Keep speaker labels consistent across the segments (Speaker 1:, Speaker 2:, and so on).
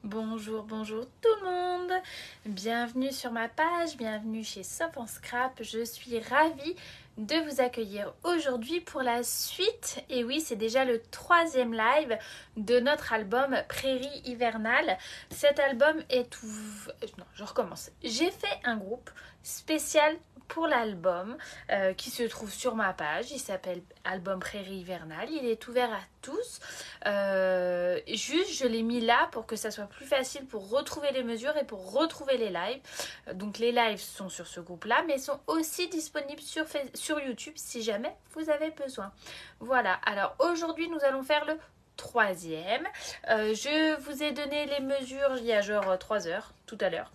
Speaker 1: Bonjour, bonjour tout le monde. Bienvenue sur ma page, bienvenue chez Sop en Scrap. Je suis ravie de vous accueillir aujourd'hui pour la suite. Et oui, c'est déjà le 3e live de notre album Prairie hivernale. Cet album est tout... Non, je recommence. J'ai fait un groupe spécial pour l'album qui se trouve sur ma page. Il s'appelle Album Prairie hivernale. Il est ouvert à tous. Juste, je l'ai mis là pour que ça soit plus facile pour retrouver les mesures et pour retrouver les lives. Donc les lives sont sur ce groupe-là, mais sont aussi disponibles sur YouTube si jamais vous avez besoin. Voilà, alors aujourd'hui, nous allons faire le 3e. Je vous ai donné les mesures il y a genre 3 heures, tout à l'heure.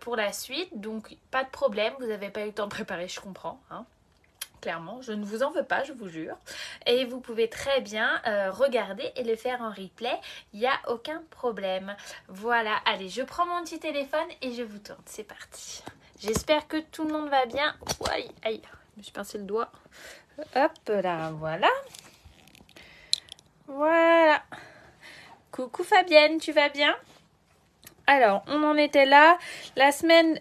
Speaker 1: Pour la suite, donc pas de problème, vous n'avez pas eu le temps de préparer, je comprends, hein. Clairement, je ne vous en veux pas, je vous jure. Et vous pouvez très bien regarder et le faire en replay, il n'y a aucun problème. Voilà, allez, je prends mon petit téléphone et je vous tourne, c'est parti. J'espère que tout le monde va bien. Aïe, aïe, je me suis pincé le doigt. Hop là, voilà. Voilà. Coucou Fabienne, tu vas bien ? Alors, on en était là la semaine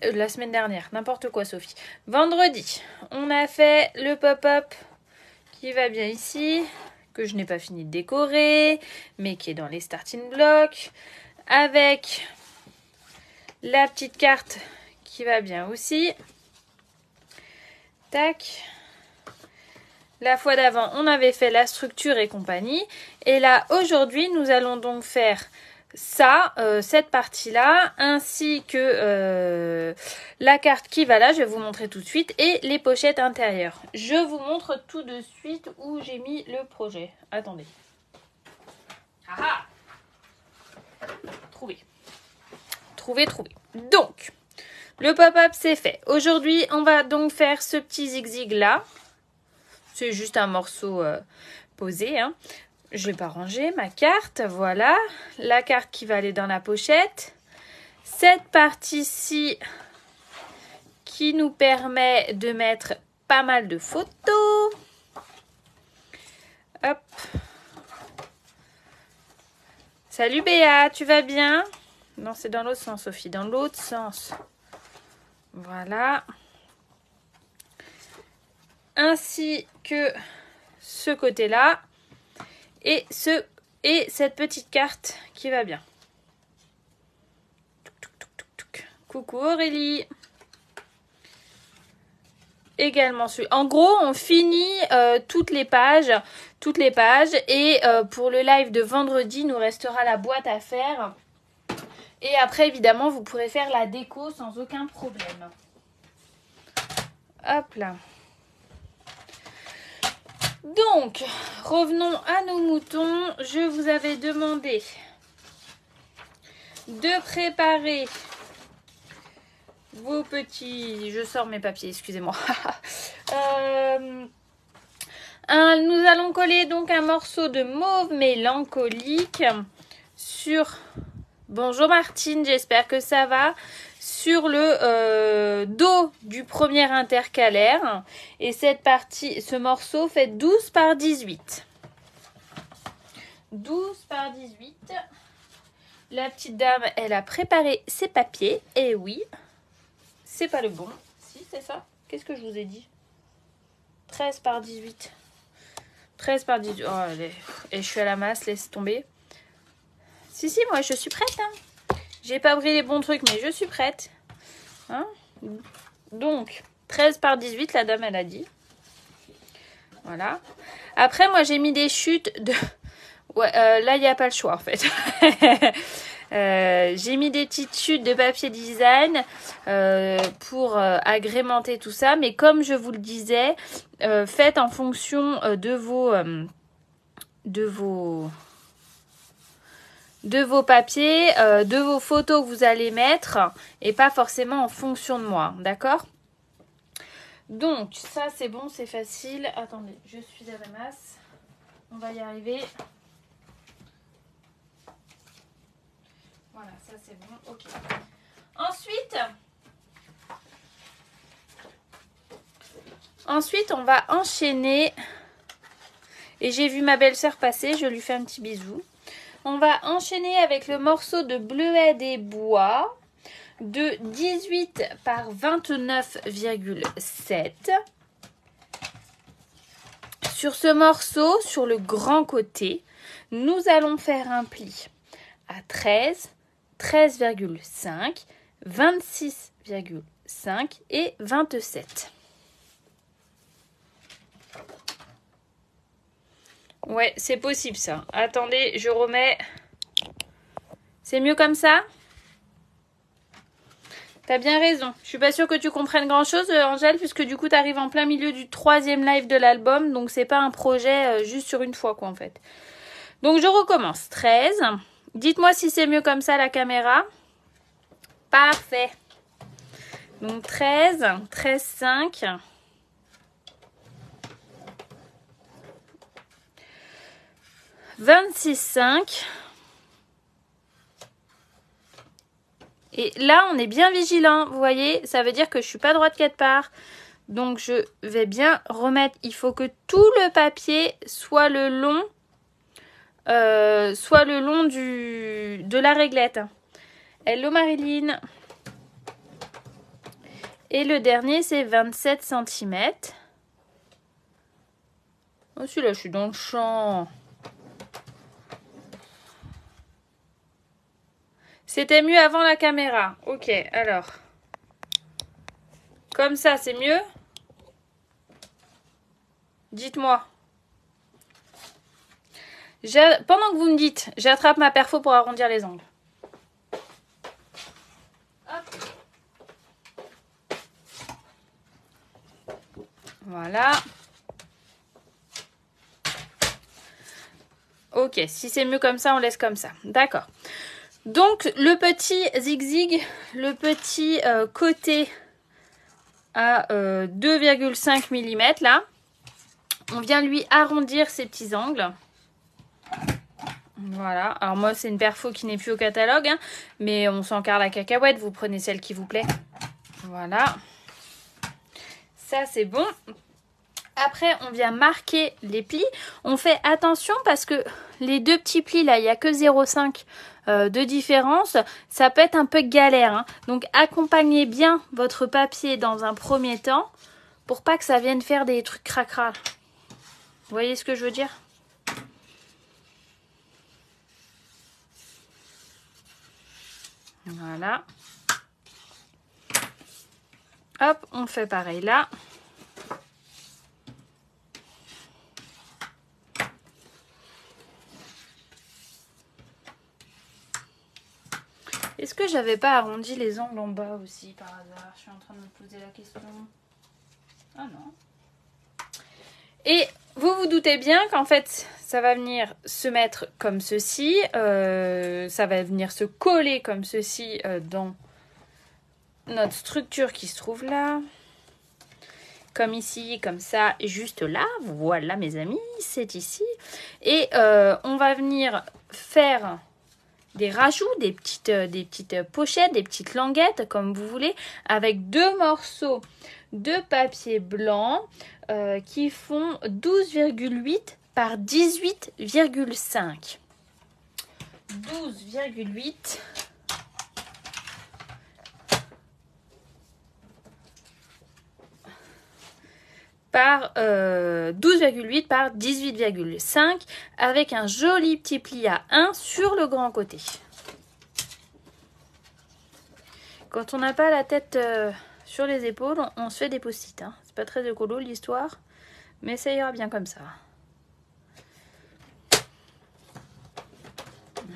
Speaker 1: dernière, n'importe quoi Sophie. Vendredi, on a fait le pop-up qui va bien ici, que je n'ai pas fini de décorer, mais qui est dans les starting blocks, avec la petite carte qui va bien aussi. Tac. La fois d'avant, on avait fait la structure et compagnie. Et là, aujourd'hui, nous allons donc faire ça, cette partie-là, ainsi que la carte qui va là, je vais vous montrer tout de suite, et les pochettes intérieures. Je vous montre tout de suite où j'ai mis le projet. Attendez. Ah ah. Trouvé. Donc, le pop-up, c'est fait. Aujourd'hui, on va donc faire ce petit zigzag là. C'est juste un morceau posé, hein. Je vais pas ranger ma carte, voilà. La carte qui va aller dans la pochette. Cette partie-ci qui nous permet de mettre pas mal de photos. Hop. Salut Béa, tu vas bien? Non, c'est dans l'autre sens, Sophie, dans l'autre sens. Voilà. Ainsi que ce côté-là. Et cette petite carte qui va bien. Coucou Aurélie. Également celui. En gros, on finit toutes les pages. Et pour le live de vendredi, il nous restera la boîte à faire. Et après, évidemment, vous pourrez faire la déco sans aucun problème. Hop là. Donc, revenons à nos moutons. Je vous avais demandé de préparer vos petits... Je sors mes papiers, excusez-moi. Nous allons coller donc un morceau de mauve mélancolique sur... Bonjour Martine, j'espère que ça va. Sur le dos du premier intercalaire. Et cette partie, ce morceau fait 12 par 18. 12 par 18. La petite dame, elle a préparé ses papiers. Et oui, c'est pas le bon. Si, c'est ça. Qu'est-ce que je vous ai dit? 13 par 18. 13 par 18. Oh, allez. Et je suis à la masse, laisse tomber. Si, moi, je suis prête. Hein. J'ai pas pris les bons trucs, mais je suis prête. Hein? Donc, 13 par 18, la dame, elle a dit. Voilà. Après, moi, j'ai mis des chutes de... Ouais, là, il n'y a pas le choix, en fait. J'ai mis des petites chutes de papier design pour agrémenter tout ça. Mais comme je vous le disais, faites en fonction de vos papiers, de vos photos que vous allez mettre et pas forcément en fonction de moi, d'accord? Donc, ça c'est bon, c'est facile. Attendez, je suis à la masse. On va y arriver. Voilà, ça c'est bon, ok. Ensuite, on va enchaîner. Et j'ai vu ma belle-sœur passer, je lui fais un petit bisou. On va enchaîner avec le morceau de Bleuet des Bois de 18 par 29,7. Sur ce morceau, sur le grand côté, nous allons faire un pli à 13, 13,5, 26,5 et 27. Ouais, c'est possible ça. Attendez, je remets. C'est mieux comme ça? T'as bien raison. Je suis pas sûre que tu comprennes grand chose, Angèle, puisque du coup t'arrives en plein milieu du 3e live de l'album, donc c'est pas un projet juste sur une fois quoi en fait. Donc je recommence. 13. Dites-moi si c'est mieux comme ça la caméra. Parfait. Donc 13, 13,5. 26,5. Et là, on est bien vigilant. Vous voyez, ça veut dire que je suis pas droite quatre parts. Donc, je vais bien remettre. Il faut que tout le papier soit le long, de la réglette. Hello Marilyn. Et le dernier, c'est 27 cm. Oh, celui-là, je suis dans le champ. C'était mieux avant la caméra. Ok, alors. Comme ça, c'est mieux? Dites-moi. Pendant que vous me dites, j'attrape ma perfo pour arrondir les angles. Hop. Voilà. Ok, si c'est mieux comme ça, on laisse comme ça. D'accord. Donc, le petit zigzag, le petit côté à 2,5 mm, là, on vient lui arrondir ses petits angles. Voilà. Alors moi, c'est une perfo qui n'est plus au catalogue, hein, mais on s'en carre la cacahuète. Vous prenez celle qui vous plaît. Voilà. Ça, c'est bon. Après, on vient marquer les plis. On fait attention parce que les deux petits plis, là, il n'y a que 0,5 de différence. Ça peut être un peu galère. Hein. Donc, accompagnez bien votre papier dans un premier temps pour pas que ça vienne faire des trucs cracra. Vous voyez ce que je veux dire? Voilà. Hop, on fait pareil là. Est-ce que j'avais pas arrondi les angles en bas aussi par hasard? Je suis en train de me poser la question. Ah non. Et vous vous doutez bien qu'en fait, ça va venir se mettre comme ceci. Ça va venir se coller comme ceci dans notre structure qui se trouve là. Comme ici, comme ça, juste là. Voilà mes amis, c'est ici. Et on va venir faire des rajouts, des petites pochettes, des petites languettes, comme vous voulez, avec 2 morceaux de papier blanc qui font 12,8 par 18,5. 12,8 par 12,8 par 18,5 avec un joli petit pli à 1 sur le grand côté. Quand on n'a pas la tête sur les épaules, on se fait des post-it. Hein. C'est pas très écolo l'histoire, mais ça ira bien comme ça.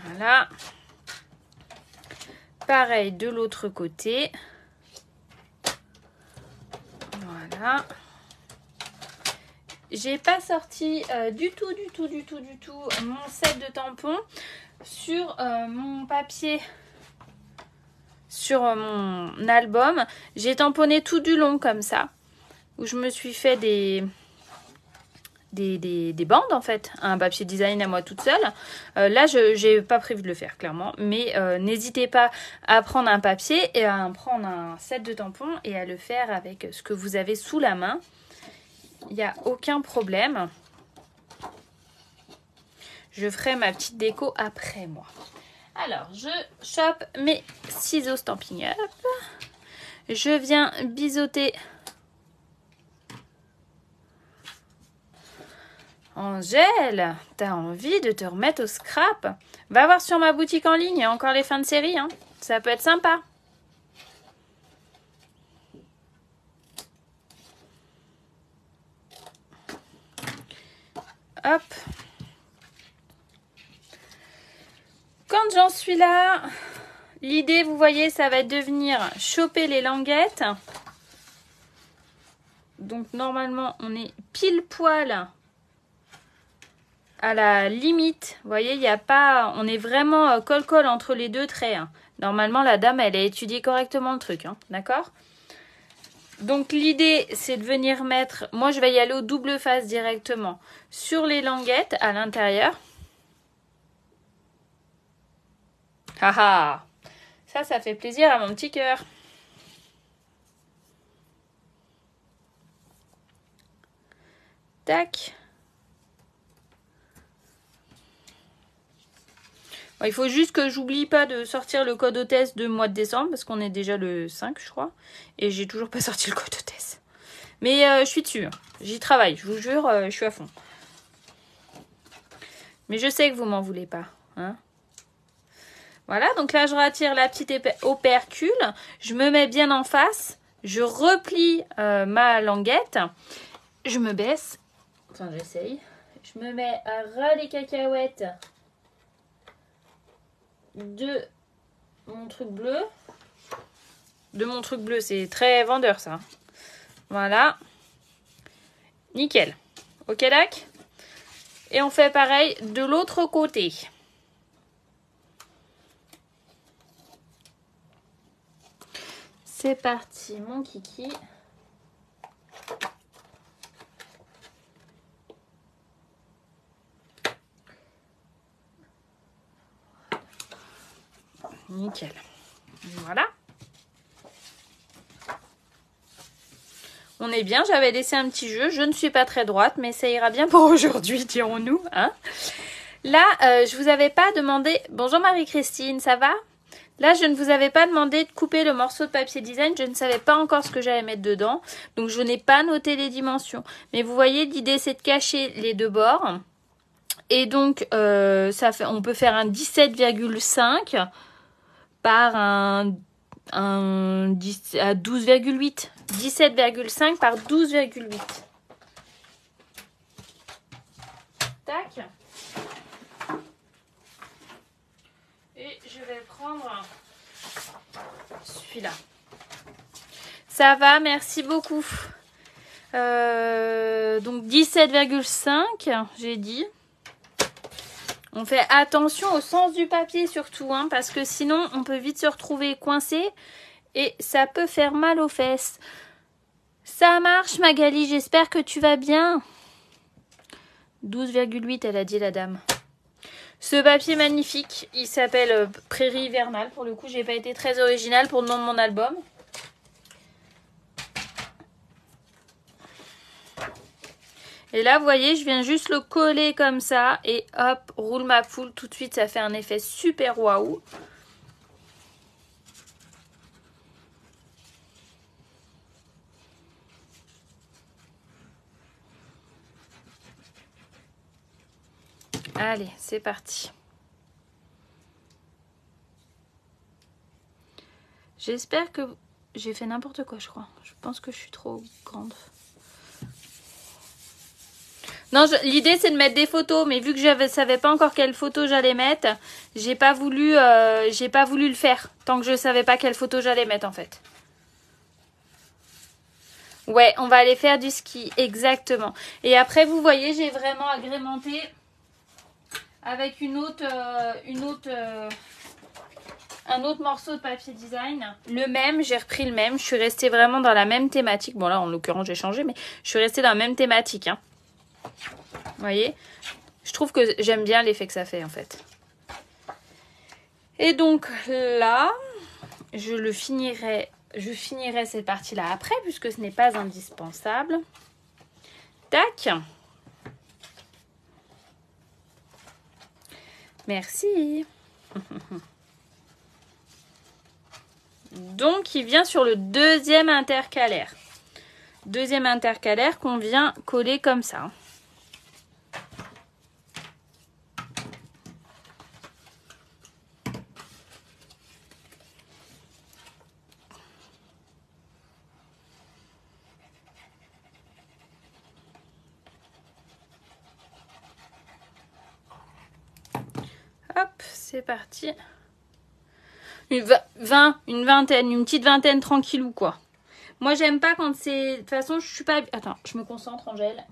Speaker 1: Voilà. Pareil de l'autre côté. Voilà. J'ai pas sorti du tout mon set de tampons sur mon papier, sur mon album. J'ai tamponné tout du long comme ça, où je me suis fait des bandes en fait, un papier design à moi toute seule. Là, j'ai pas prévu de le faire clairement, mais n'hésitez pas à prendre un papier et à prendre un set de tampons et à le faire avec ce que vous avez sous la main. Il n'y a aucun problème. Je ferai ma petite déco après moi. Alors, je chope mes ciseaux Stampin' Up. Je viens biseauter. Angèle, t'as envie de te remettre au scrap? Va voir sur ma boutique en ligne, il y a encore les fins de série. Hein. Ça peut être sympa. Hop. Quand j'en suis là, l'idée, vous voyez, ça va être de venir choper les languettes. Donc, normalement, on est pile poil à la limite. Vous voyez, il n'y a pas... On est vraiment colle-colle entre les deux traits. Hein. Normalement, la dame, elle a étudié correctement le truc. Hein. D'accord ? Donc, l'idée, c'est de venir mettre... Moi, je vais y aller au double face directement sur les languettes à l'intérieur. Haha, ça fait plaisir à mon petit cœur. Tac. Bon, il faut juste que j'oublie pas de sortir le code hôtesse de mois de décembre, parce qu'on est déjà le 5, je crois. Et j'ai toujours pas sorti le code hôtesse. Mais je suis dessus, j'y travaille, je vous jure, je suis à fond. Mais je sais que vous m'en voulez pas, hein. Voilà, donc là, je retire la petite opercule. Je me mets bien en face. Je replie ma languette. Je me baisse. Enfin, j'essaye. Je me mets à ras les cacahuètes de mon truc bleu. De mon truc bleu, c'est très vendeur, ça. Voilà. Nickel. Ok, dac. Et on fait pareil de l'autre côté. C'est parti, mon kiki. Nickel. Voilà. On est bien, j'avais laissé un petit jeu. Je ne suis pas très droite, mais ça ira bien pour aujourd'hui, dirons-nous. Hein, là, je vous avais pas demandé... Bonjour Marie-Christine, ça va? Là, je ne vous avais pas demandé de couper le morceau de papier design. Je ne savais pas encore ce que j'allais mettre dedans. Donc, je n'ai pas noté les dimensions. Mais vous voyez, l'idée, c'est de cacher les deux bords. Et donc, on peut faire un 17,5 par un 10 à 12,8. 17,5 par 12,8. Tac. Et je vais prendre celui-là. Ça va, merci beaucoup. Donc 17,5, j'ai dit. On fait attention au sens du papier surtout, hein, parce que sinon on peut vite se retrouver coincé et ça peut faire mal aux fesses. Ça marche Magali, j'espère que tu vas bien. 12,8 elle a dit la dame. Ce papier magnifique, il s'appelle Prairie hivernale. Pour le coup, j'ai pas été très originale pour le nom de mon album. Et là, vous voyez, je viens juste le coller comme ça. Et hop, roule ma poule. Tout de suite, ça fait un effet super waouh. Allez, c'est parti. J'espère que... J'ai fait n'importe quoi, je crois. Je pense que je suis trop grande. Non, l'idée c'est de mettre des photos, mais vu que je ne savais pas encore quelle photo j'allais mettre, j'ai pas voulu le faire tant que je savais pas quelle photo j'allais mettre en fait. Ouais, on va aller faire du ski, exactement. Et après, vous voyez, j'ai vraiment agrémenté avec un autre morceau de papier design. Le même, j'ai repris le même. Je suis restée vraiment dans la même thématique. Bon là, en l'occurrence, j'ai changé, mais je suis restée dans la même thématique. Hein. Vous voyez, je trouve que j'aime bien l'effet que ça fait en fait. Et donc là, je finirai cette partie-là après puisque ce n'est pas indispensable. Tac. Merci. Donc, il vient sur le deuxième intercalaire. Deuxième intercalaire qu'on vient coller comme ça. Hop, c'est parti. Une vingtaine, une petite vingtaine tranquillou quoi. Moi j'aime pas quand c'est... De toute façon je suis pas... Attends, je me concentre Angèle.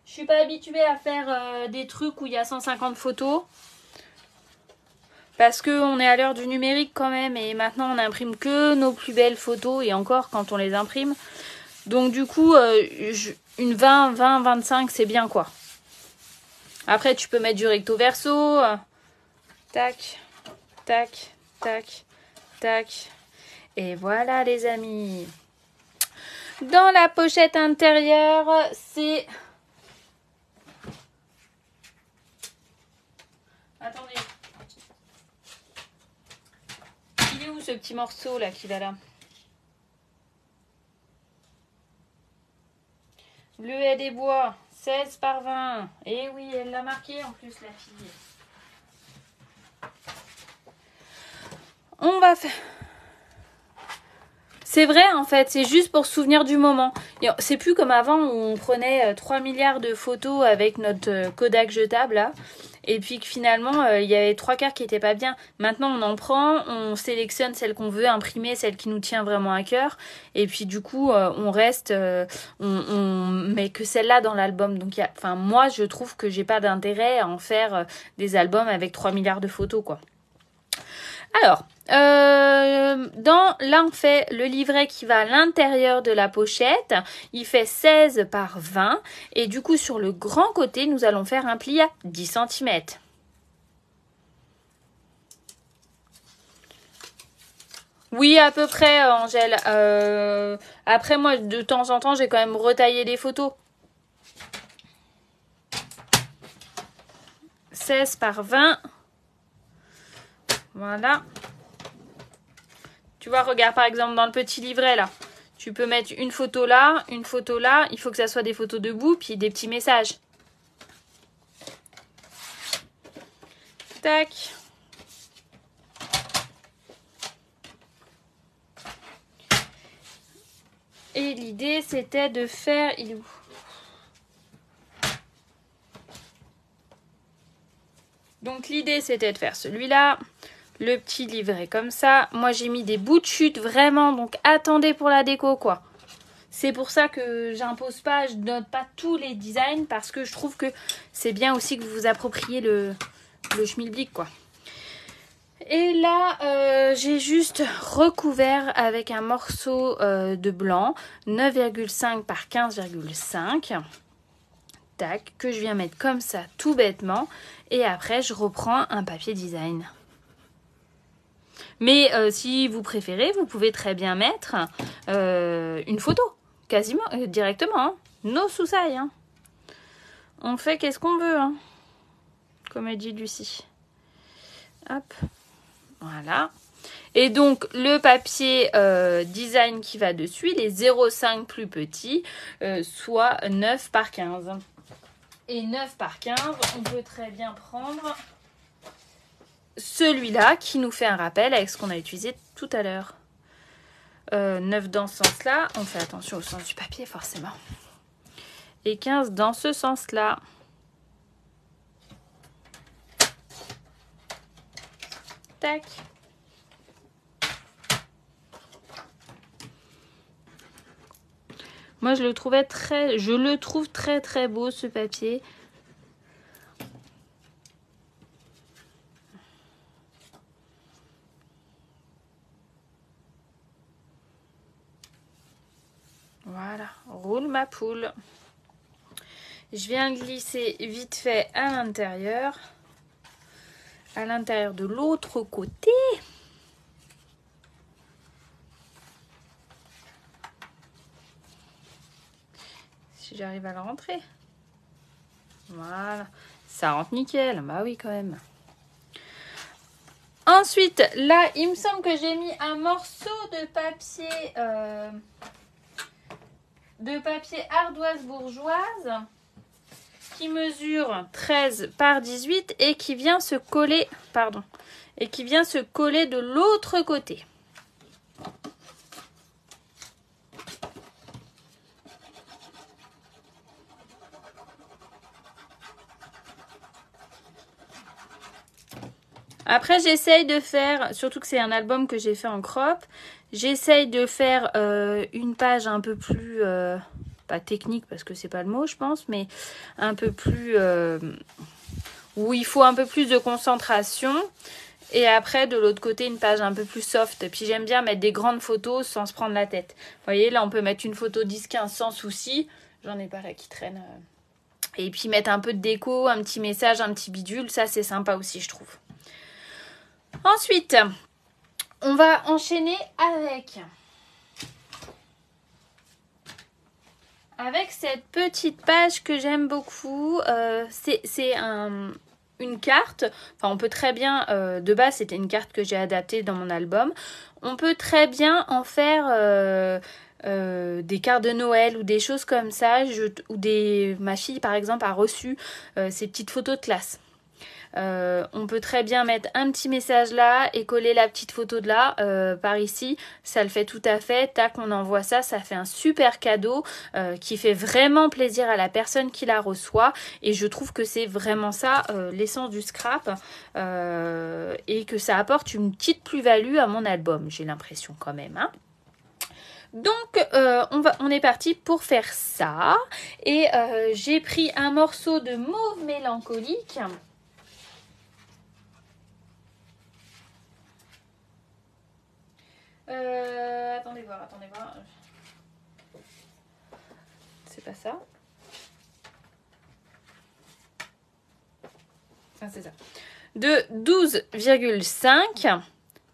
Speaker 1: Je suis pas habituée à faire des trucs où il y a 150 photos. Parce qu'on est à l'heure du numérique quand même. Et maintenant on n'imprime que nos plus belles photos. Et encore quand on les imprime. Donc du coup, une 25 c'est bien quoi. Après tu peux mettre du recto verso. Tac, tac, tac, tac. Et voilà les amis. Dans la pochette intérieure, c'est... Attendez. Il est où ce petit morceau là qu'il a là? Le haie des bois, 16 par 20. Et oui, elle l'a marqué en plus la fille. On va faire... C'est vrai en fait, c'est juste pour se souvenir du moment. C'est plus comme avant où on prenait 3 milliards de photos avec notre Kodak jetable là. Et puis que finalement, il y avait 3 quarts qui n'étaient pas bien. Maintenant, on en prend, on sélectionne celle qu'on veut imprimer, celle qui nous tient vraiment à cœur. Et puis du coup, on reste, on met que celle-là dans l'album. Donc, enfin, moi, je trouve que j'ai pas d'intérêt à en faire des albums avec 3 milliards de photos, quoi. Alors, là on fait le livret qui va à l'intérieur de la pochette. Il fait 16 par 20. Et du coup, sur le grand côté, nous allons faire un pli à 10 cm. Oui, à peu près, Angèle. Après, moi, de temps en temps, j'ai quand même retaillé les photos. 16 par 20. Voilà. Tu vois, regarde par exemple dans le petit livret là. Tu peux mettre une photo là, une photo là. Il faut que ça soit des photos debout, puis des petits messages. Tac. Et l'idée c'était de faire... Il est où ? Donc l'idée c'était de faire celui-là. Le petit livret comme ça. Moi j'ai mis des bouts de chute vraiment. Donc attendez pour la déco quoi. C'est pour ça que j'impose pas, je note pas tous les designs. Parce que je trouve que c'est bien aussi que vous vous appropriez le schmilblick quoi. Et là j'ai juste recouvert avec un morceau de blanc. 9,5 par 15,5. Tac, que je viens mettre comme ça tout bêtement. Et après je reprends un papier design. Mais si vous préférez, vous pouvez très bien mettre une photo, quasiment, directement. Hein. No soucis. Hein. On fait qu'est-ce qu'on veut, hein. Comme a dit Lucie. Hop, voilà. Et donc, le papier design qui va dessus, il est 0,5 plus petit, soit 9 par 15. Et 9 par 15, on peut très bien prendre... celui-là qui nous fait un rappel avec ce qu'on a utilisé tout à l'heure. 9 dans ce sens-là. On fait attention au sens du papier forcément. Et 15 dans ce sens-là. Tac. Moi je le trouve très très beau ce papier. Voilà, roule ma poule. Je viens glisser vite fait à l'intérieur de l'autre côté. Si j'arrive à le rentrer. Voilà, ça rentre nickel. Bah oui quand même. Ensuite, là, il me semble que j'ai mis un morceau de papier ardoise bourgeoise qui mesure 13 par 18 et qui vient se coller, de l'autre côté. Après, j'essaye de faire, surtout que c'est un album que j'ai fait en crop, j'essaye de faire une page un peu plus, pas technique parce que c'est pas le mot je pense, mais un peu plus, où il faut un peu plus de concentration. Et après, de l'autre côté, une page un peu plus soft. Puis j'aime bien mettre des grandes photos sans se prendre la tête. Vous voyez, là, on peut mettre une photo 10-15 sans souci. J'en ai pareil qui traîne. Et puis mettre un peu de déco, un petit message, un petit bidule. Ça, c'est sympa aussi, je trouve. Ensuite, on va enchaîner avec cette petite page que j'aime beaucoup. C'est une carte. Enfin, on peut très bien... de base, c'était une carte que j'ai adaptée dans mon album. On peut très bien en faire... des cartes de Noël ou des choses comme ça. Ma fille, par exemple, a reçu ces petites photos de classe. On peut très bien mettre un petit message là et coller la petite photo de là par ici, ça le fait tout à fait. Tac, on envoie ça, ça fait un super cadeau qui fait vraiment plaisir à la personne qui la reçoit, et je trouve que c'est vraiment ça l'essence du scrap, et que ça apporte une petite plus-value à mon album, j'ai l'impression quand même, hein. Donc on est parti pour faire ça, et j'ai pris un morceau de mauve mélancolique. Attendez voir. C'est pas ça. Ah, c'est ça. De 12,5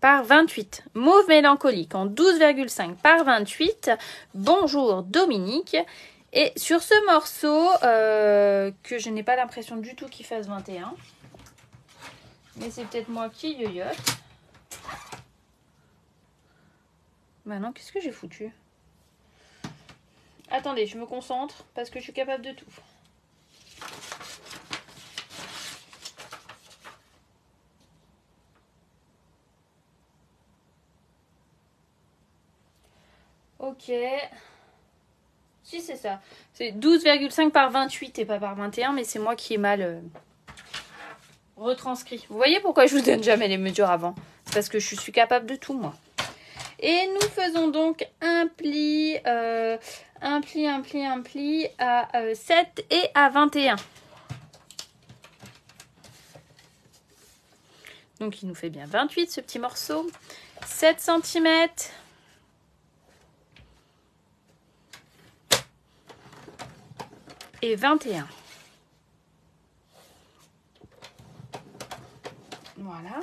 Speaker 1: par 28. Mauve mélancolique en 12,5 par 28. Bonjour Dominique. Et sur ce morceau, que je n'ai pas l'impression du tout qu'il fasse 21. Mais c'est peut-être moi qui yoyote. Bah non, qu'est-ce que j'ai foutu? Attendez, je me concentre parce que je suis capable de tout. Ok. Si, c'est ça. C'est 12,5 par 28 et pas par 21, mais c'est moi qui ai mal retranscrit. Vous voyez pourquoi je vous donne jamais les mesures avant? C'est parce que je suis capable de tout, moi. Et nous faisons donc un pli à 7 et à 21. Donc il nous fait bien 28 ce petit morceau. 7 cm. Et 21. Voilà.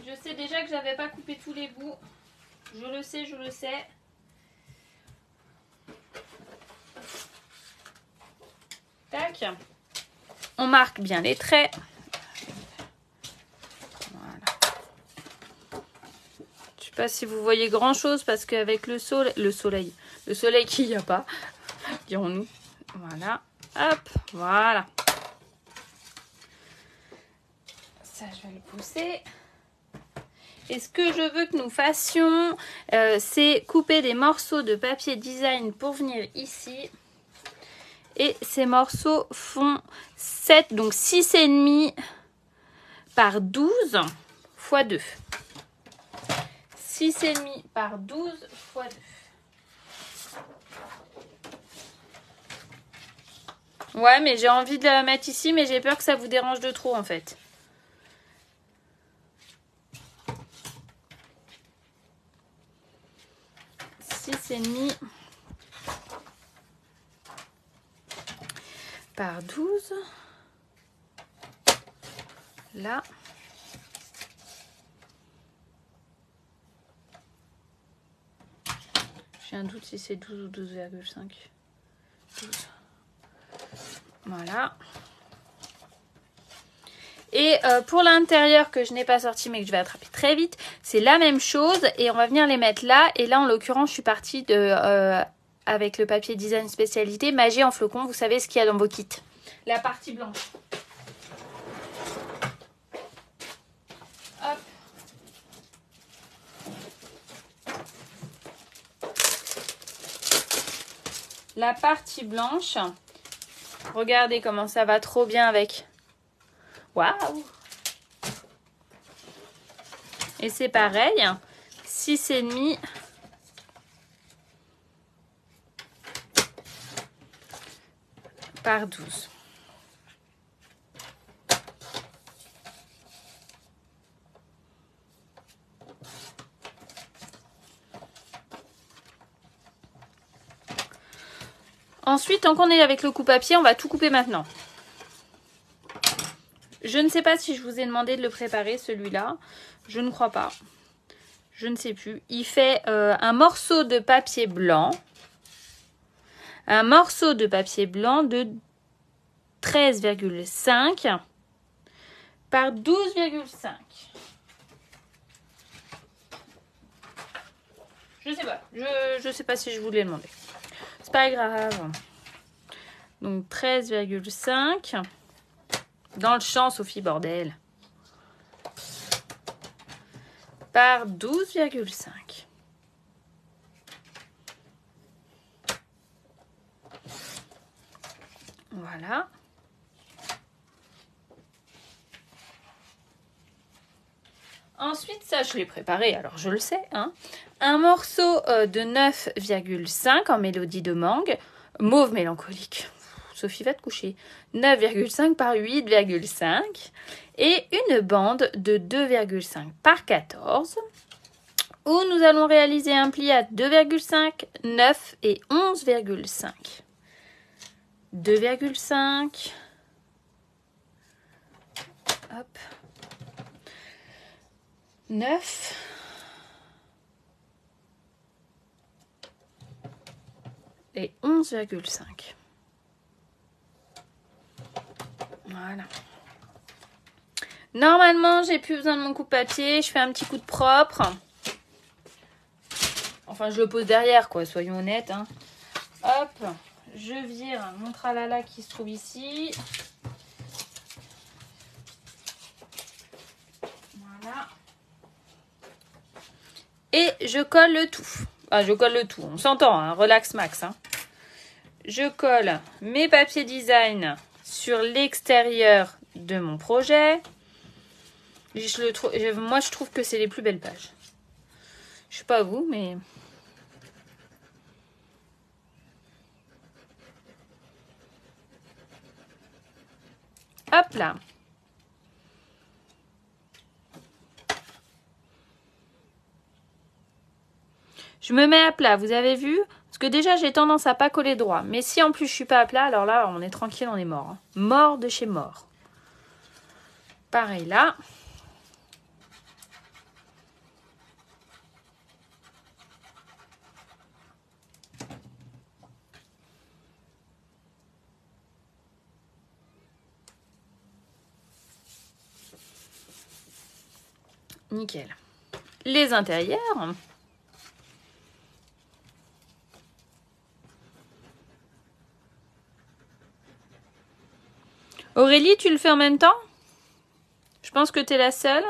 Speaker 1: Je sais déjà que j'avais pas coupé tous les bouts. Je le sais. Tac. On marque bien les traits. Voilà. Je sais pas si vous voyez grand chose parce qu'avec le soleil qu'il n'y a pas, dirons-nous. Voilà. Hop, voilà. Ça, je vais le pousser. Et ce que je veux que nous fassions, c'est couper des morceaux de papier design pour venir ici. Et ces morceaux font 7, donc 6,5 par 12 x 2. 6,5 par 12 x 2. Ouais, mais j'ai envie de la mettre ici, mais j'ai peur que ça vous dérange de trop en fait. Et demi par 12. Là. J'ai un doute si c'est 12 ou 12,5. 12. Voilà. Et pour l'intérieur que je n'ai pas sorti mais que je vais attraper très vite, c'est la même chose et on va venir les mettre là. Et là en l'occurrence je suis partie avec le papier design spécialité Magie en flocon. Vous savez ce qu'il y a dans vos kits. La partie blanche. Hop. La partie blanche. Regardez comment ça va trop bien avec. Waouh! Et c'est pareil, 6,5 par 12. Ensuite, tant qu'on est avec le coupe-papier, on va tout couper maintenant. Je ne sais pas si je vous ai demandé de le préparer, celui-là. Je ne crois pas. Je ne sais plus. Il fait un morceau de papier blanc. Un morceau de papier blanc de 13,5 par 12,5. Je sais pas. Je sais pas si je vous l'ai demandé. C'est pas grave. Donc 13,5. Dans le champ, Sophie, bordel. Par 12,5. Voilà. Ensuite, ça, je l'ai préparé, alors je le sais. Hein. Un morceau de 9,5 en mélodie de mangue. Mauve mélancolique. Sophie va te coucher. 9,5 par 8,5. Et une bande de 2,5 par 14. Où nous allons réaliser un pli à 2,5, 9 et 11,5. 2,5. Hop. 9. Et 11,5. Voilà. Normalement, j'ai plus besoin de mon coupe-papier. Je fais un petit coup de propre. Enfin, je le pose derrière, quoi. Soyons honnêtes. Hein. Hop. Je vire mon tralala qui se trouve ici. Voilà. Et je colle le tout. Ah, je colle le tout. On s'entend, hein. Relax max. Hein. Je colle mes papiers design sur l'extérieur de mon projet. Moi, je trouve que c'est les plus belles pages. Je sais pas vous, mais... Hop là. Je me mets à plat, vous avez vu? Parce que déjà, j'ai tendance à pas coller droit. Mais si en plus je suis pas à plat, alors là, on est tranquille, on est mort. Hein. Mort de chez mort. Pareil là. Nickel. Les intérieurs. Aurélie, tu le fais en même temps? Je pense que tu es la seule.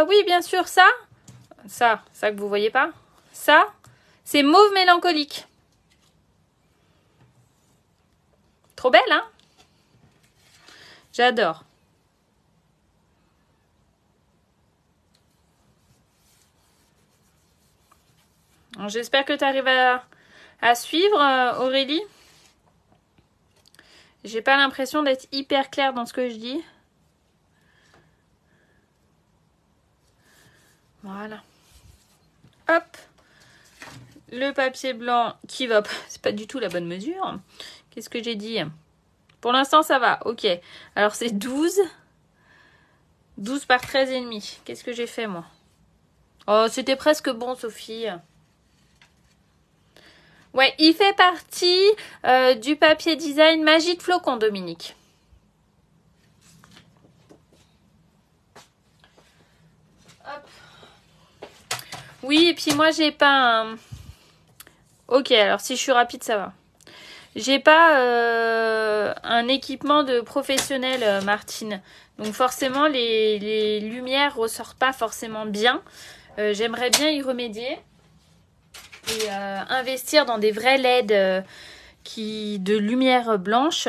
Speaker 1: Oui, bien sûr, ça que vous voyez pas. Ça, c'est mauve mélancolique. Trop belle, hein? J'adore. J'espère que tu arrives à suivre, Aurélie. J'ai pas l'impression d'être hyper claire dans ce que je dis. Voilà. Hop. Le papier blanc qui va... C'est pas du tout la bonne mesure. Qu'est-ce que j'ai dit? Pour l'instant, ça va. Ok. Alors, c'est 12. 12 par 13,5. Qu'est-ce que j'ai fait, moi? Oh, c'était presque bon, Sophie. Ouais, il fait partie du papier design Magie de Flocon, Dominique. Hop. Oui, et puis moi, j'ai pas un... Ok, alors si je suis rapide, ça va. J'ai pas un équipement de professionnel, Martine. Donc forcément, les lumières ressortent pas forcément bien. J'aimerais bien y remédier. Et investir dans des vrais LED de lumière blanche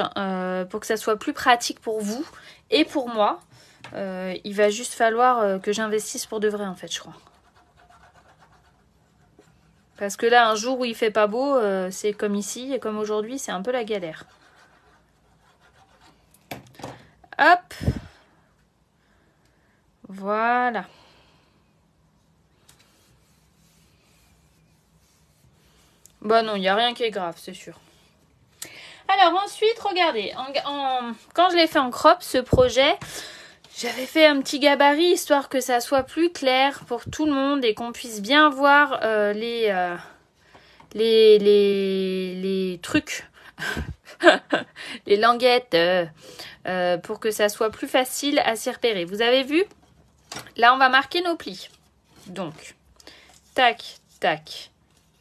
Speaker 1: pour que ça soit plus pratique pour vous et pour moi. Il va juste falloir que j'investisse pour de vrai, en fait, je crois. Parce que là, un jour où il fait pas beau, c'est comme ici et comme aujourd'hui, c'est un peu la galère. Hop. Voilà. Bah non, il n'y a rien qui est grave, c'est sûr. Alors ensuite, regardez, quand je l'ai fait en crop, ce projet, j'avais fait un petit gabarit histoire que ça soit plus clair pour tout le monde et qu'on puisse bien voir les trucs, les languettes, pour que ça soit plus facile à s'y repérer. Vous avez vu? Là, on va marquer nos plis. Donc, tac, tac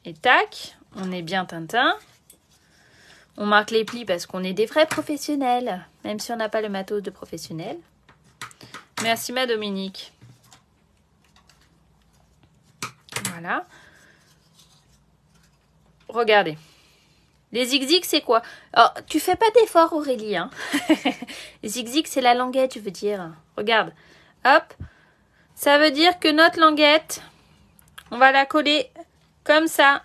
Speaker 1: et tac. On est bien Tintin. On marque les plis parce qu'on est des vrais professionnels, même si on n'a pas le matos de professionnel. Merci ma Dominique. Voilà. Regardez. Les zigzags, c'est quoi? Alors, tu fais pas d'effort, Aurélie. Hein. Les zigzags, c'est la languette, je veux dire. Regarde. Hop. Ça veut dire que notre languette, on va la coller comme ça.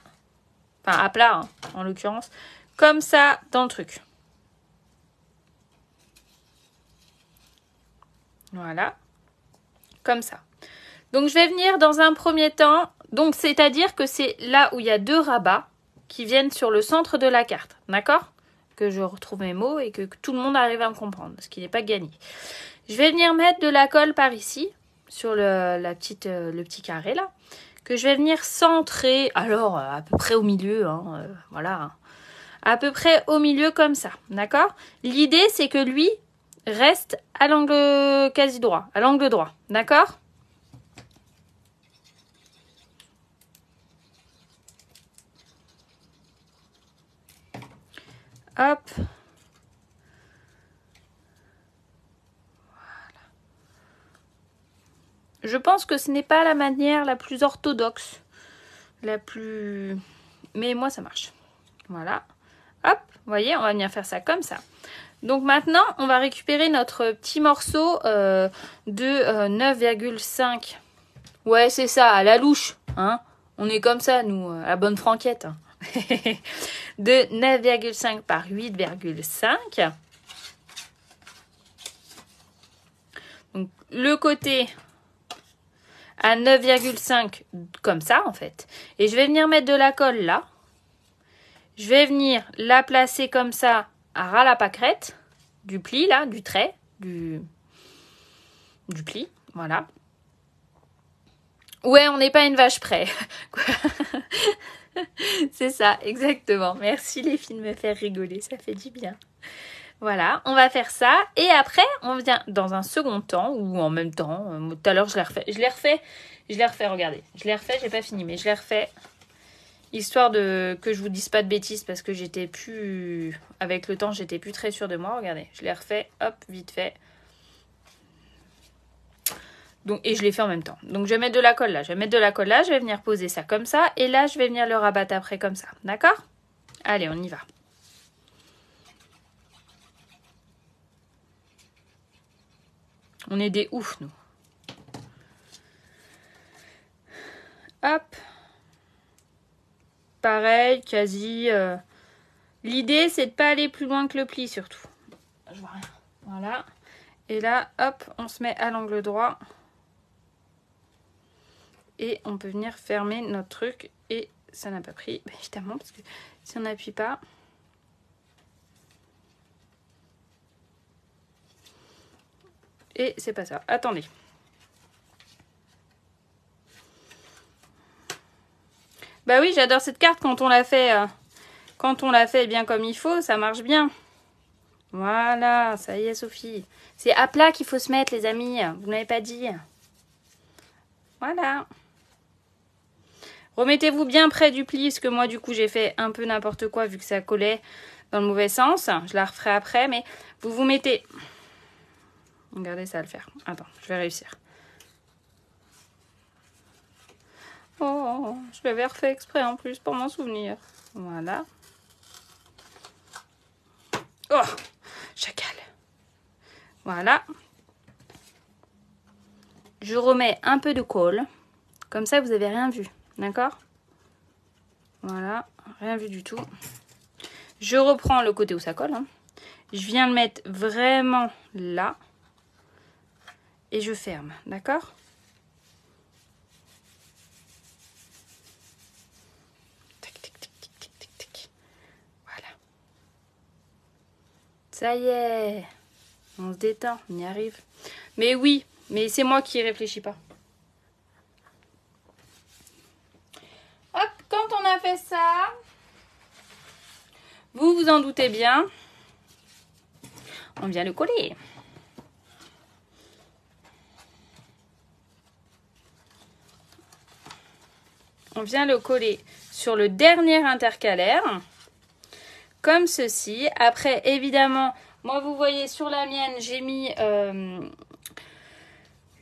Speaker 1: Enfin, à plat, hein, en l'occurrence. Comme ça, dans le truc. Voilà. Comme ça. Donc, je vais venir dans un premier temps. Donc, c'est-à-dire que c'est là où il y a 2 rabats qui viennent sur le centre de la carte. D'accord? Que je retrouve mes mots et que tout le monde arrive à me comprendre. Parce qu'il n'est pas gagné. Je vais venir mettre de la colle par ici. Sur le petit carré là. Que je vais venir centrer. Alors, à peu près au milieu. Hein, voilà. À peu près au milieu comme ça. D'accord? L'idée, c'est que lui reste à l'angle quasi droit. À l'angle droit. D'accord? Hop. Voilà. Je pense que ce n'est pas la manière la plus orthodoxe. La plus... Mais moi, ça marche. Voilà. Hop. Vous voyez, on va venir faire ça comme ça. Donc maintenant, on va récupérer notre petit morceau de 9,5. Ouais, c'est ça, à la louche. Hein, on est comme ça, nous, à la bonne franquette. De 9,5 par 8,5. Donc, le côté à 9,5 comme ça, en fait. Et je vais venir mettre de la colle là. Je vais venir la placer comme ça à ras la pâquerette du pli, là, du trait, du pli. Voilà. Ouais, on n'est pas une vache près. C'est ça, exactement. Merci les filles de me faire rigoler, ça fait du bien. Voilà, on va faire ça. Et après, on vient dans un second temps, ou en même temps. Tout à l'heure, je l'ai refait, regardez. Je l'ai refait, j'ai pas fini, mais je l'ai refait. Histoire que je vous dise pas de bêtises, parce que j'étais plus... Avec le temps, j'étais plus très sûre de moi. Regardez, je l'ai refait, hop, vite fait. Donc, et je l'ai fait en même temps. Donc, je vais mettre de la colle là. Je vais mettre de la colle là. Je vais venir poser ça comme ça. Et là, je vais venir le rabattre après comme ça. D'accord? Allez, on y va. On est des oufs, nous. Hop. Pareil, quasi. L'idée, c'est de pas aller plus loin que le pli, surtout. Je vois rien. Voilà. Et là, hop, on se met à l'angle droit. Et on peut venir fermer notre truc. Et ça n'a pas pris, évidemment, parce que si on n'appuie pas... Et c'est pas ça. Attendez. Bah oui, j'adore cette carte quand on l'a fait
Speaker 2: quand on l'a fait bien comme il faut, ça marche bien. Voilà, ça y est Sophie. C'est à plat qu'il faut se mettre les amis, vous n'avez pas dit. Voilà. Remettez-vous bien près du pli, parce que moi du coup j'ai fait un peu n'importe quoi vu que ça collait dans le mauvais sens. Je la referai après, mais vous vous mettez... Regardez, ça va le faire. Attends, je vais réussir. Oh, je l'avais refait exprès en plus pour m'en souvenir. Voilà. Oh, chacal. Voilà. Je remets un peu de colle. Comme ça, vous n'avez rien vu. D'accord? Voilà, rien vu du tout. Je reprends le côté où ça colle. Hein. Je viens le mettre vraiment là. Et je ferme. D'accord? Voilà. Ça y est. On se détend, on y arrive. Mais oui, mais c'est moi qui réfléchis pas. Hop, quand on a fait ça, vous vous en doutez bien, on vient le coller. On vient le coller sur le dernier intercalaire, comme ceci. Après, évidemment, moi vous voyez sur la mienne, j'ai mis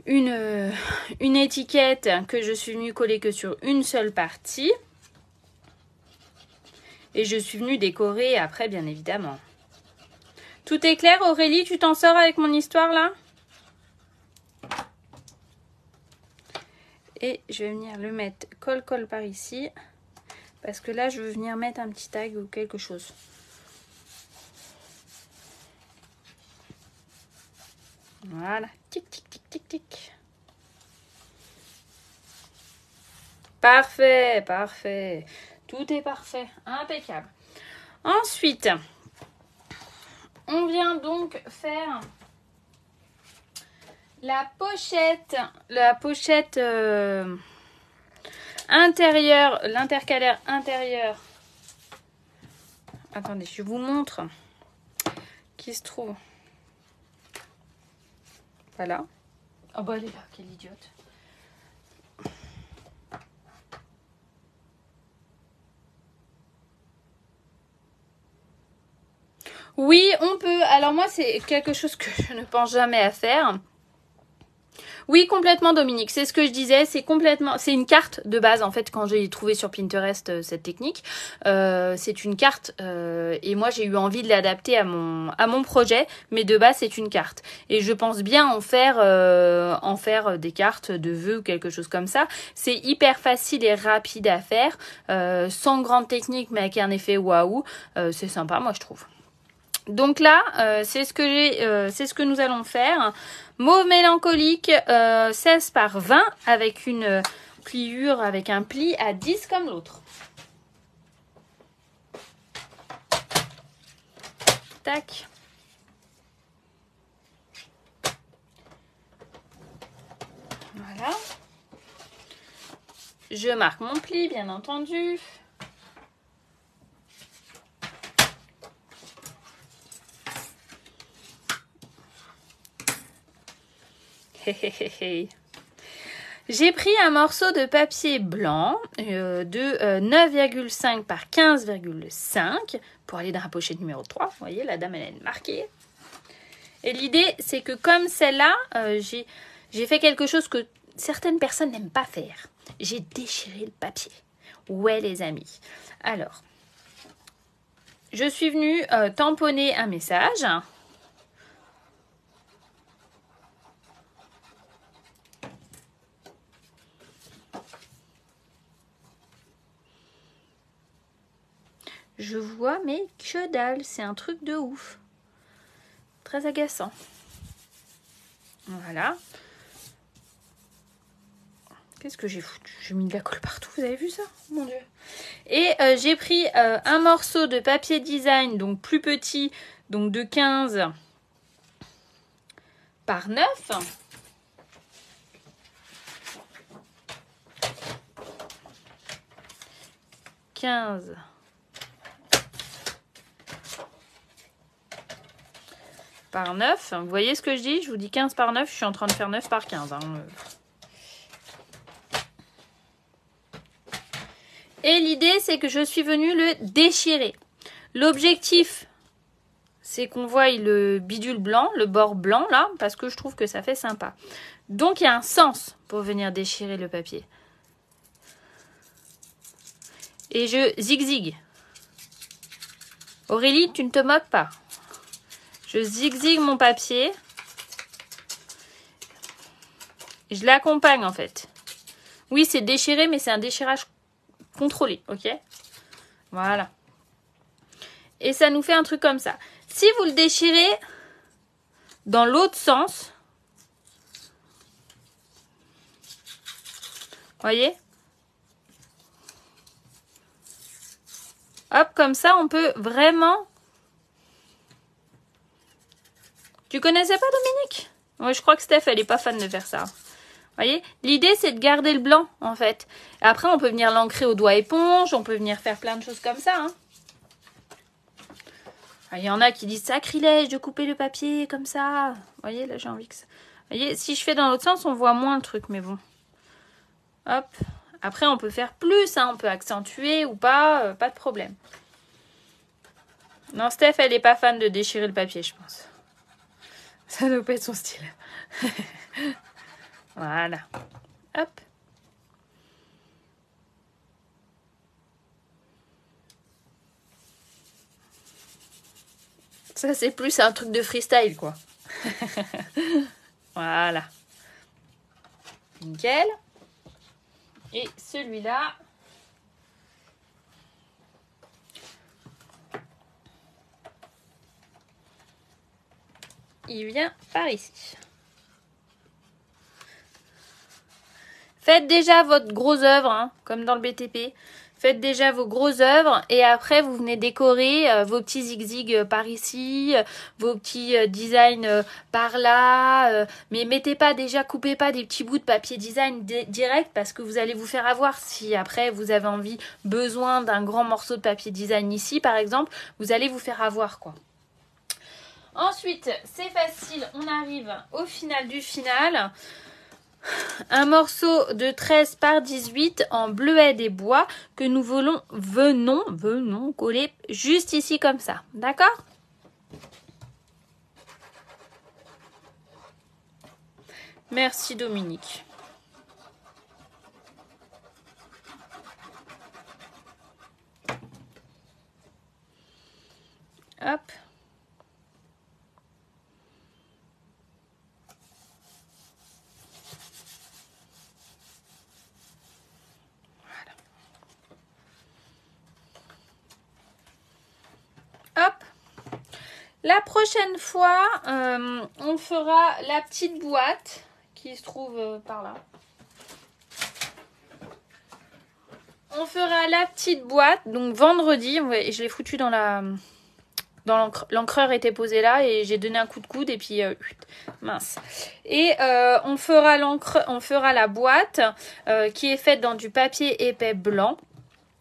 Speaker 2: une étiquette que je suis venue coller que sur une seule partie. Et je suis venue décorer après, bien évidemment. Tout est clair, Aurélie, tu t'en sors avec mon histoire là? Et je vais venir le mettre colle par ici. Parce que là, je veux venir mettre un petit tag ou quelque chose. Voilà. Tic, tic, tic, tic, tic. Parfait, parfait. Tout est parfait. Impeccable. Ensuite, on vient donc faire la pochette intérieure, l'intercalaire intérieur. Attendez, je vous montre qui se trouve. Voilà. Oh bah elle est là, quelle idiote. Oui, on peut. Alors moi, c'est quelque chose que je ne pense jamais à faire. Oui, complètement Dominique, c'est ce que je disais, c'est une carte de base en fait quand j'ai trouvé sur Pinterest cette technique. C'est une carte et moi j'ai eu envie de l'adapter à mon projet, mais de base c'est une carte. Et je pense bien en faire des cartes de vœux ou quelque chose comme ça. C'est hyper facile et rapide à faire, sans grande technique mais avec un effet waouh. C'est sympa moi je trouve. Donc là, c'est ce que nous allons faire. Mauve mélancolique 16 par 20 avec une pliure, avec un pli à 10 comme l'autre. Tac. Voilà. Je marque mon pli, bien entendu. J'ai pris un morceau de papier blanc de 9,5 par 15,5 pour aller dans la pochette numéro 3. Vous voyez, la dame, elle est marquée. Et l'idée, c'est que comme celle-là, j'ai fait quelque chose que certaines personnes n'aiment pas faire. J'ai déchiré le papier. Ouais, les amis. Alors, je suis venue tamponner un message. Je vois, mais que dalle, c'est un truc de ouf. Très agaçant. Voilà. Qu'est-ce que j'ai foutu? J'ai mis de la colle partout, vous avez vu ça? Mon Dieu. Et j'ai pris un morceau de papier design, donc plus petit, donc de 15 par 9. par 9. Vous voyez ce que je dis? Je vous dis 15 par 9, je suis en train de faire 9 par 15. Hein. Et l'idée, c'est que je suis venue le déchirer. L'objectif, c'est qu'on voit le bidule blanc, le bord blanc, là, parce que je trouve que ça fait sympa. Donc, il y a un sens pour venir déchirer le papier. Et je zigzag. Aurélie, tu ne te moques pas. Je zigzag mon papier. Je l'accompagne, en fait. Oui, c'est déchiré, mais c'est un déchirage contrôlé, ok? Voilà. Et ça nous fait un truc comme ça. Si vous le déchirez dans l'autre sens, voyez? Hop, comme ça, on peut vraiment... Tu connaissais pas Dominique? Ouais, je crois que Steph, elle est pas fan de faire ça. Voyez? L'idée, c'est de garder le blanc, en fait. Après, on peut venir l'ancrer au doigt éponge, on peut venir faire plein de choses comme ça, hein. Il y en a qui disent sacrilège de couper le papier comme ça. Vous voyez, là j'ai envie que ça... Vous voyez, si je fais dans l'autre sens, on voit moins le truc, mais bon. Hop. Après, on peut faire plus, hein. On peut accentuer ou pas, pas de problème. Non, Steph, elle n'est pas fan de déchirer le papier, je pense. Ça doit pas être son style. Voilà. Hop. Ça, c'est plus un truc de freestyle, quoi. Voilà. Nickel. Et celui-là... il vient par ici. Faites déjà votre grosse œuvre, hein, comme dans le BTP. Faites déjà vos grosses œuvres et après vous venez décorer vos petits zigzags par ici, vos petits designs par là. Mais mettez pas déjà, coupez pas des petits bouts de papier design direct parce que vous allez vous faire avoir. Si après vous avez besoin d'un grand morceau de papier design ici par exemple, vous allez vous faire avoir quoi. Ensuite, c'est facile, on arrive au final du final. Un morceau de 13 par 18 en bleuet des bois que nous venons coller juste ici comme ça. D'accord? Merci Dominique. Hop. Hop. La prochaine fois, on fera la petite boîte qui se trouve par là. On fera la petite boîte, donc vendredi, je l'ai foutu dans l'encreur était posé là et j'ai donné un coup de coude et puis mince. Et on fera la boîte qui est faite dans du papier épais blanc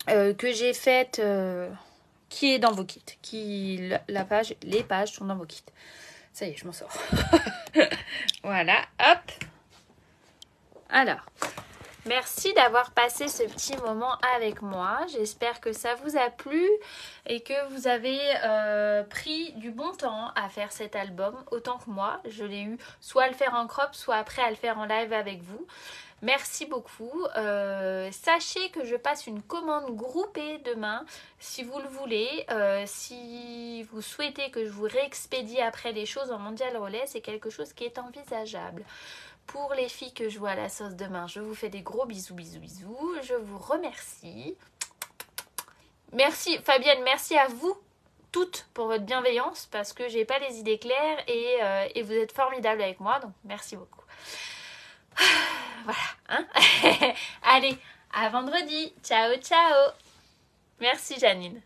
Speaker 2: que j'ai faite... qui est dans vos kits. Les pages sont dans vos kits. Ça y est, je m'en sors. Voilà, hop. Alors, merci d'avoir passé ce petit moment avec moi. J'espère que ça vous a plu et que vous avez pris du bon temps à faire cet album, autant que moi. Je l'ai eu soit à le faire en crop, soit après à le faire en live avec vous. Merci beaucoup. Sachez que je passe une commande groupée demain, si vous le voulez. Si vous souhaitez que je vous réexpédie après les choses en mondial relais, c'est quelque chose qui est envisageable. Pour les filles que je vois à la sauce demain, je vous fais des gros bisous, bisous, bisous. Je vous remercie. Merci Fabienne, merci à vous toutes pour votre bienveillance parce que j'ai pas les idées claires et vous êtes formidables avec moi, donc merci beaucoup. Voilà, hein. Allez, à vendredi. Ciao, ciao. Merci Janine.